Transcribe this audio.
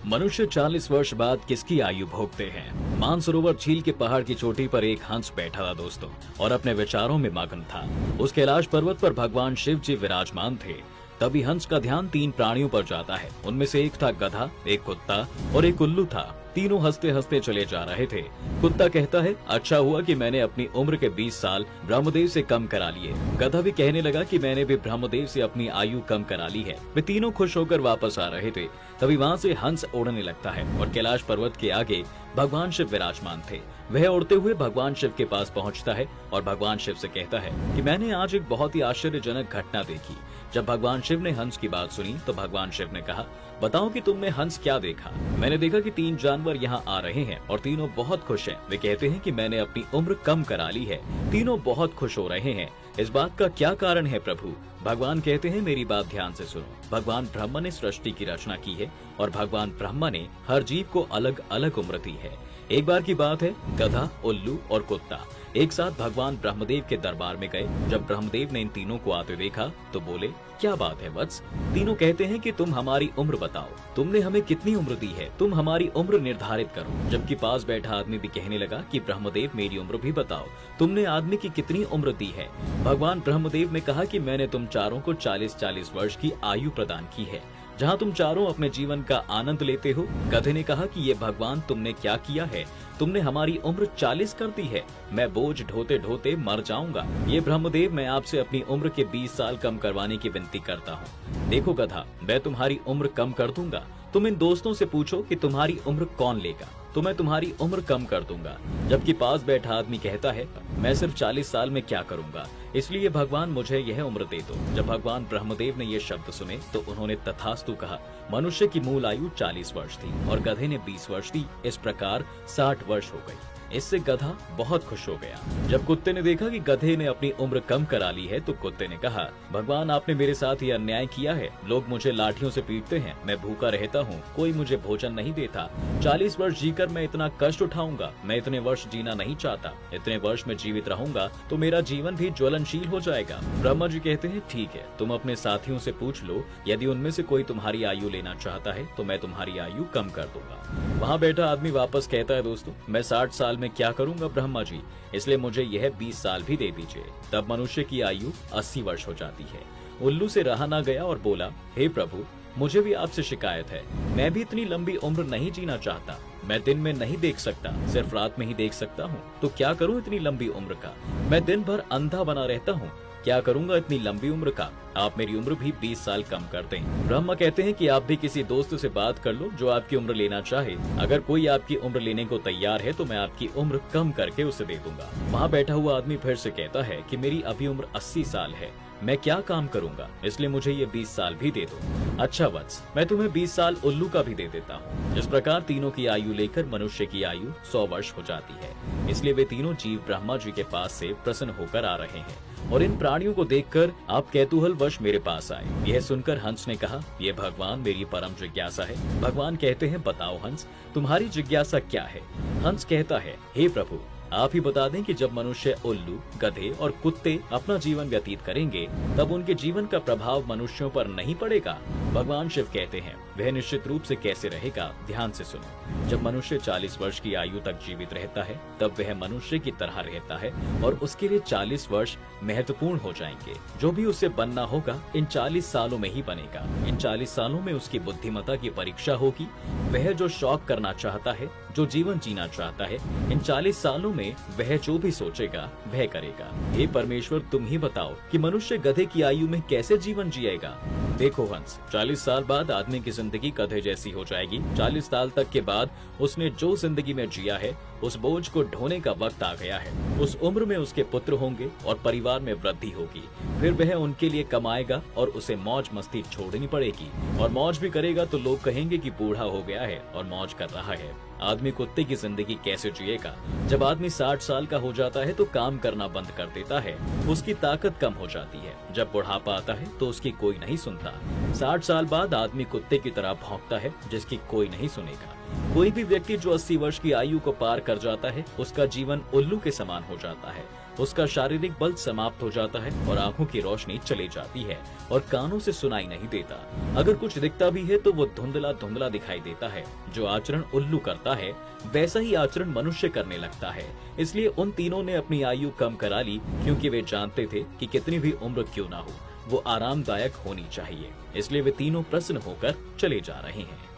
मनुष्य 40 वर्ष बाद किसकी आयु भोगते हैं? मानसरोवर झील के पहाड़ की चोटी पर एक हंस बैठा था दोस्तों, और अपने विचारों में मगन था। उस कैलाश पर्वत पर भगवान शिव जी विराजमान थे। तभी हंस का ध्यान 3 प्राणियों पर जाता है। उनमें से एक था गधा, एक कुत्ता और एक उल्लू था। तीनों हंसते हंसते चले जा रहे थे। कुत्ता कहता है, अच्छा हुआ कि मैंने अपनी उम्र के 20 साल ब्रह्मदेव से कम करा लिए। गधा भी कहने लगा कि मैंने भी ब्रह्मदेव से अपनी आयु कम करा ली है। वे तीनों खुश होकर वापस आ रहे थे। तभी वहाँ से हंस उड़ने लगता है और कैलाश पर्वत के आगे भगवान शिव विराजमान थे। वह उड़ते हुए भगवान शिव के पास पहुँचता है और भगवान शिव से कहता है कि मैंने आज एक बहुत ही आश्चर्यजनक घटना देखी। जब भगवान शिव ने हंस की बात सुनी तो भगवान शिव ने कहा, बताओ कि तुमने हंस क्या देखा? मैंने देखा कि 3 जानवर यहाँ आ रहे हैं और तीनों बहुत खुश हैं। वे कहते हैं कि मैंने अपनी उम्र कम करा ली है। तीनों बहुत खुश हो रहे हैं। इस बात का क्या कारण है प्रभु? भगवान कहते हैं, मेरी बात ध्यान से सुनो। भगवान ब्रह्मा ने सृष्टि की रचना की है और भगवान ब्रह्मा ने हर जीव को अलग अलग उम्र दी है। एक बार की बात है, गधा, उल्लू और कुत्ता एक साथ भगवान ब्रह्मदेव के दरबार में गए। जब ब्रह्मदेव ने इन तीनों को आते देखा तो बोले, क्या बात है वत्स? तीनों कहते हैं कि तुम हमारी उम्र बताओ। तुमने हमें कितनी उम्र दी है? तुम हमारी उम्र निर्धारित करो। जबकि पास बैठा आदमी भी कहने लगा कि ब्रह्मदेव मेरी उम्र भी बताओ। तुमने आदमी की कितनी उम्र दी है? भगवान ब्रह्मदेव ने कहा कि मैंने तुम चारों को 40-40 वर्ष की आयु प्रदान की है, जहाँ तुम चारों अपने जीवन का आनंद लेते हो। गधे ने कहा कि ये भगवान तुमने क्या किया है? तुमने हमारी उम्र 40 कर दी है। मैं बोझ ढोते ढोते मर जाऊंगा। ये ब्रह्मदेव, मैं आपसे अपनी उम्र के 20 साल कम करवाने की विनती करता हूँ। देखो गधा, मैं तुम्हारी उम्र कम कर दूंगा। तुम इन दोस्तों से पूछो कि तुम्हारी उम्र कौन लेगा, तो मैं तुम्हारी उम्र कम कर दूंगा। जबकि पास बैठा आदमी कहता है, मैं सिर्फ 40 साल में क्या करूंगा, इसलिए भगवान मुझे यह उम्र दे दो। जब भगवान ब्रह्मदेव ने ये शब्द सुने तो उन्होंने तथास्तु कहा। मनुष्य की मूल आयु 40 वर्ष थी और गधे ने 20 वर्ष दी। इस प्रकार 60 वर्ष हो गई। इससे गधा बहुत खुश हो गया। जब कुत्ते ने देखा कि गधे ने अपनी उम्र कम करा ली है तो कुत्ते ने कहा, भगवान आपने मेरे साथ ये अन्याय किया है। लोग मुझे लाठियों से पीटते हैं, मैं भूखा रहता हूँ, कोई मुझे भोजन नहीं देता। 40 वर्ष जीकर मैं इतना कष्ट उठाऊंगा? मैं इतने वर्ष जीना नहीं चाहता। इतने वर्ष में जीवित रहूंगा तो मेरा जीवन भी ज्वलनशील हो जाएगा। ब्रह्मा जी कहते हैं, ठीक है, तुम अपने साथियों से पूछ लो, यदि उनमें से कोई तुम्हारी आयु लेना चाहता है तो मैं तुम्हारी आयु कम कर दूंगा। वहाँ बैठा आदमी वापस कहता है, दोस्तों मैं 60 साल में क्या करूंगा ब्रह्मा जी, इसलिए मुझे यह 20 साल भी दे दीजिए। तब मनुष्य की आयु 80 वर्ष हो जाती है। उल्लू से रहा ना गया और बोला, हे प्रभु, मुझे भी आपसे शिकायत है। मैं भी इतनी लंबी उम्र नहीं जीना चाहता। मैं दिन में नहीं देख सकता, सिर्फ रात में ही देख सकता हूँ। तो क्या करूँ इतनी लंबी उम्र का? मैं दिन भर अंधा बना रहता हूँ, क्या करूंगा इतनी लंबी उम्र का? आप मेरी उम्र भी 20 साल कम कर दें। ब्रह्मा कहते हैं कि आप भी किसी दोस्त से बात कर लो जो आपकी उम्र लेना चाहे। अगर कोई आपकी उम्र लेने को तैयार है तो मैं आपकी उम्र कम करके उसे दे दूंगा। वहाँ बैठा हुआ आदमी फिर से कहता है कि मेरी अभी उम्र 80 साल है, मैं क्या काम करूंगा, इसलिए मुझे ये 20 साल भी दे दो। अच्छा वत्स, मैं तुम्हें 20 साल उल्लू का भी दे देता हूँ। इस प्रकार तीनों की आयु लेकर मनुष्य की आयु 100 वर्ष हो जाती है। इसलिए वे तीनों जीव ब्रह्मा जी के पास से प्रसन्न होकर आ रहे हैं और इन प्राणियों को देखकर आप कैतूहल वश मेरे पास आए। यह सुनकर हंस ने कहा, ये भगवान मेरी परम जिज्ञासा है। भगवान कहते हैं, बताओ हंस, तुम्हारी जिज्ञासा क्या है? हंस कहता है, हे प्रभु, आप ही बता दें कि जब मनुष्य उल्लू, गधे और कुत्ते अपना जीवन व्यतीत करेंगे तब उनके जीवन का प्रभाव मनुष्यों पर नहीं पड़ेगा? भगवान शिव कहते हैं, वह निश्चित रूप से कैसे रहेगा, ध्यान से सुनो। जब मनुष्य 40 वर्ष की आयु तक जीवित रहता है तब वह मनुष्य की तरह रहता है और उसके लिए 40 वर्ष महत्वपूर्ण हो जाएंगे। जो भी उसे बनना होगा इन 40 सालों में ही बनेगा। इन 40 सालों में उसकी बुद्धिमत्ता की परीक्षा होगी। वह जो शौक करना चाहता है, जो जीवन जीना चाहता है, इन 40 सालों में वह जो भी सोचेगा वह करेगा। हे परमेश्वर, तुम ही बताओ कि मनुष्य गधे की आयु में कैसे जीवन जिएगा? देखो हंस, 40 साल बाद आदमी की जिंदगी गधे जैसी हो जाएगी। 40 साल तक के बाद उसने जो जिंदगी में जिया है उस बोझ को ढोने का वक्त आ गया है। उस उम्र में उसके पुत्र होंगे और परिवार में वृद्धि होगी। फिर वह उनके लिए कमाएगा और उसे मौज मस्ती छोड़नी पड़ेगी। और मौज भी करेगा तो लोग कहेंगे कि बूढ़ा हो गया है और मौज कर रहा है। आदमी कुत्ते की जिंदगी कैसे जिएगा? जब आदमी 60 साल का हो जाता है तो काम करना बंद कर देता है, उसकी ताकत कम हो जाती है। जब बुढ़ापा आता है तो उसकी कोई नहीं सुनता। 60 साल बाद आदमी कुत्ते की तरह भौंकता है जिसकी कोई नहीं सुनेगा। कोई भी व्यक्ति जो 80 वर्ष की आयु को पार कर जाता है उसका जीवन उल्लू के समान हो जाता है। उसका शारीरिक बल समाप्त हो जाता है और आंखों की रोशनी चली जाती है और कानों से सुनाई नहीं देता। अगर कुछ दिखता भी है तो वो धुंधला धुंधला दिखाई देता है। जो आचरण उल्लू करता है वैसा ही आचरण मनुष्य करने लगता है। इसलिए उन तीनों ने अपनी आयु कम करा ली, क्योंकि वे जानते थे कि कितनी भी उम्र क्यों ना हो, वो आरामदायक होनी चाहिए। इसलिए वे तीनों प्रसन्न होकर चले जा रहे हैं।